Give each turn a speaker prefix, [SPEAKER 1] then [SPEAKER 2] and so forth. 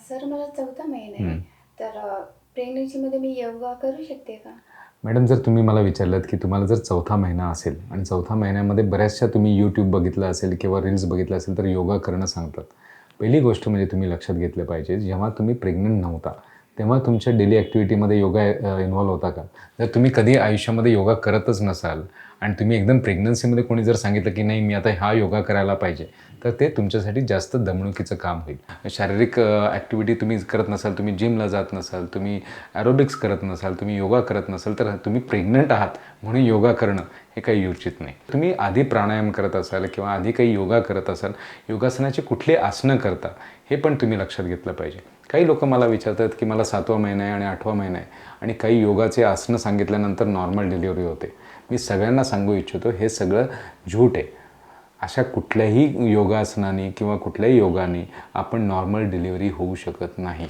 [SPEAKER 1] Sir मला चौथा महिना आहे. तर प्रेग्नन्सीमध्ये मी योगा करू शकते का?
[SPEAKER 2] मॅडम, जर तुम्ही मला विचारलत की तुम्हाला जर चौथा महिना असेल आणि चौथ्या महिन्यामध्ये बऱ्याचशा तुम्ही यूट्यूब बघितलं असेल किंवा रील्स बघितलं असेल तर योगा करणं सांगतात. पहिली गोष्ट म्हणजे तुम्ही लक्षात घेतलं पाहिजे, जेव्हा तुम्ही प्रेग्नंट नव्हता तेव्हा तुमच्या डेली ॲक्टिव्हिटीमध्ये योगा इन्व्हॉल्व होता का? जर तुम्ही कधी आयुष्यामध्ये योगा करतच नसाल आणि तुम्ही एकदम प्रेग्नन्सीमध्ये कोणी जर सांगितलं की नाही मी आता हा योगा करायला पाहिजे, तर ते तुमच्यासाठी जास्त दमणुकीचं काम होईल. शारीरिक ॲक्टिव्हिटी तुम्ही करत नसाल, तुम्ही जिमला जात नसाल, तुम्ही ॲरोबिक्स करत नसाल, तुम्ही योगा करत नसाल, तर तुम्ही प्रेग्नंट आहात म्हणून योगा करणं हे काही उचित नाही. तुम्ही आधी प्राणायाम करत असाल किंवा आधी काही योगा करत असाल, योगासनाची कुठली आसनं करता हे पण तुम्ही लक्षात घेतलं पाहिजे. काही लोक मला विचारतात की मला 7वा महिना आहे आणि 8वा महिना आहे आणि काही योगाचे आसनं सांगितल्यानंतर नॉर्मल डिलिव्हरी होते. मी सगळ्यांना सांगू इच्छितो हे सगळं झूट आहे. अशा कुठल्याही योगासनाने किंवा कुठल्याही योगाने आपण नॉर्मल डिलिव्हरी होऊ शकत नाही.